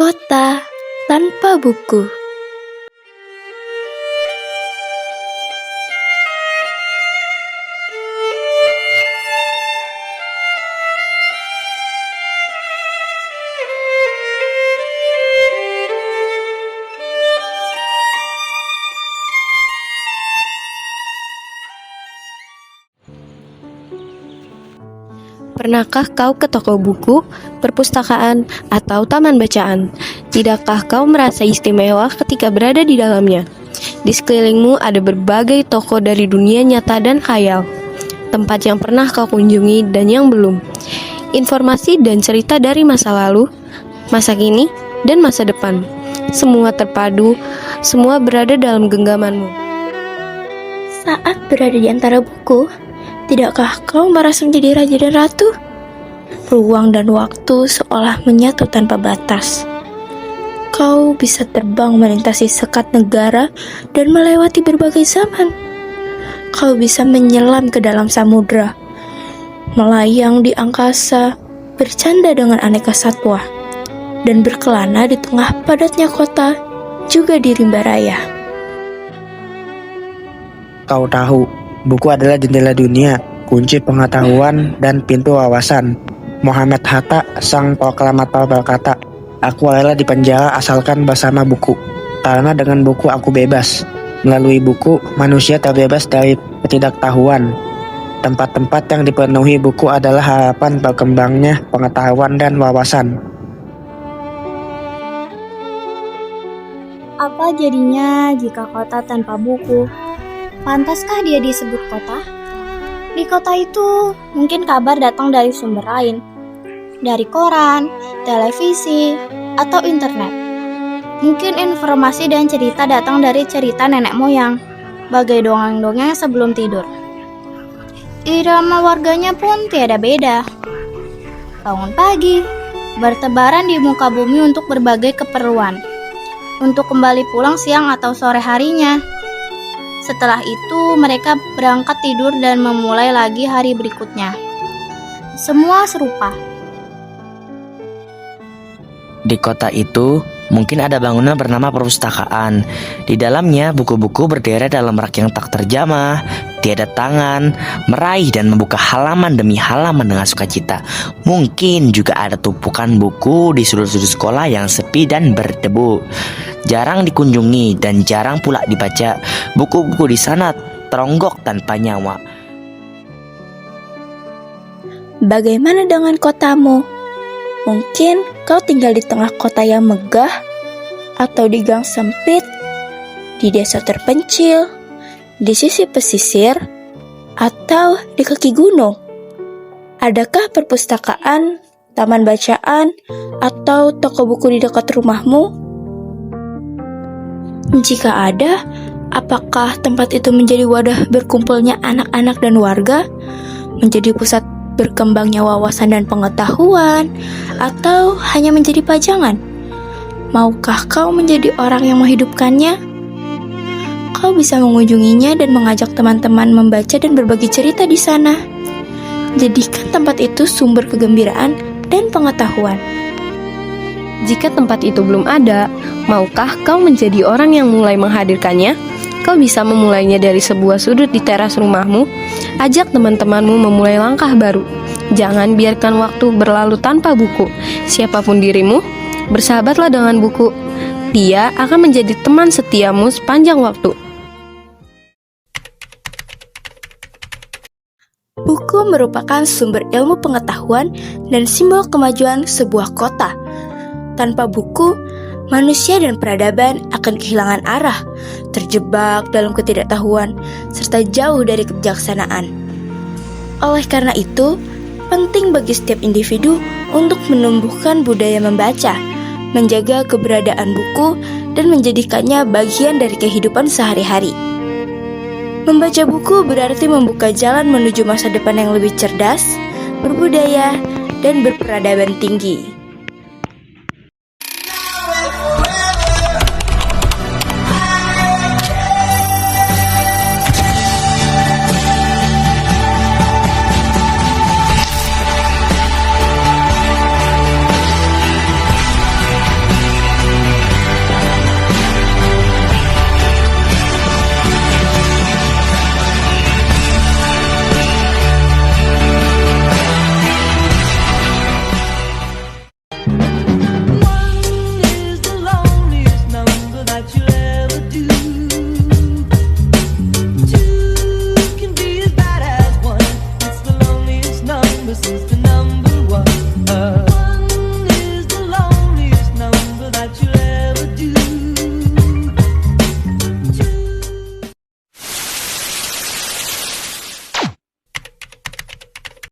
Kota tanpa buku. Pernahkah kau ke toko buku, perpustakaan, atau taman bacaan? Tidakkah kau merasa istimewa ketika berada di dalamnya? Di sekelilingmu ada berbagai toko dari dunia nyata dan khayal, tempat yang pernah kau kunjungi dan yang belum. Informasi dan cerita dari masa lalu, masa kini, dan masa depan. Semua terpadu, semua berada dalam genggamanmu. Saat berada di antara buku, tidakkah kau merasa menjadi raja dan ratu? Ruang dan waktu seolah menyatu tanpa batas. Kau bisa terbang melintasi sekat negara dan melewati berbagai zaman. Kau bisa menyelam ke dalam samudra, melayang di angkasa, bercanda dengan aneka satwa, dan berkelana di tengah padatnya kota, juga di rimba raya. Kau tahu, buku adalah jendela dunia, kunci pengetahuan, dan pintu wawasan. Muhammad Hatta, sang proklamator berkata, "Aku rela di penjara asalkan bersama buku, karena dengan buku aku bebas. Melalui buku, manusia terbebas dari ketidaktahuan. Tempat-tempat yang dipenuhi buku adalah harapan berkembangnya pengetahuan dan wawasan." Apa jadinya jika kota tanpa buku? Pantaskah dia disebut kota? Di kota itu, mungkin kabar datang dari sumber lain, dari koran, televisi, atau internet. Mungkin informasi dan cerita datang dari cerita nenek moyang, bagai dongeng-dongeng sebelum tidur. Irama warganya pun tiada beda. Bangun pagi, bertebaran di muka bumi untuk berbagai keperluan, untuk kembali pulang siang atau sore harinya. Setelah itu, mereka berangkat tidur dan memulai lagi hari berikutnya. Semua serupa. Di kota itu, mungkin ada bangunan bernama perpustakaan. Di dalamnya, buku-buku berderet dalam rak yang tak terjamah, tiada tangan, meraih dan membuka halaman demi halaman dengan sukacita. Mungkin juga ada tumpukan buku di sudut-sudut sekolah yang sepi dan berdebu, jarang dikunjungi dan jarang pula dibaca. Buku-buku di sana teronggok tanpa nyawa. Bagaimana dengan kotamu? Mungkin kau tinggal di tengah kota yang megah, atau di gang sempit, di desa terpencil, di sisi pesisir, atau di kaki gunung. Adakah perpustakaan, taman bacaan, atau toko buku di dekat rumahmu? Jika ada, apakah tempat itu menjadi wadah berkumpulnya anak-anak dan warga, menjadi pusat berkembangnya wawasan dan pengetahuan, atau hanya menjadi pajangan? Maukah kau menjadi orang yang menghidupkannya? Kau bisa mengunjunginya dan mengajak teman-teman membaca dan berbagi cerita di sana. Jadikan tempat itu sumber kegembiraan dan pengetahuan. Jika tempat itu belum ada, maukah kau menjadi orang yang mulai menghadirkannya? Kau bisa memulainya dari sebuah sudut di teras rumahmu. Ajak teman-temanmu memulai langkah baru. Jangan biarkan waktu berlalu tanpa buku. Siapapun dirimu, bersahabatlah dengan buku. Dia akan menjadi teman setiamu sepanjang waktu. Buku merupakan sumber ilmu pengetahuan dan simbol kemajuan sebuah kota. Tanpa buku, manusia dan peradaban akan kehilangan arah, terjebak dalam ketidaktahuan, serta jauh dari kebijaksanaan. Oleh karena itu, penting bagi setiap individu untuk menumbuhkan budaya membaca, menjaga keberadaan buku, dan menjadikannya bagian dari kehidupan sehari-hari. Membaca buku berarti membuka jalan menuju masa depan yang lebih cerdas, berbudaya, dan berperadaban tinggi.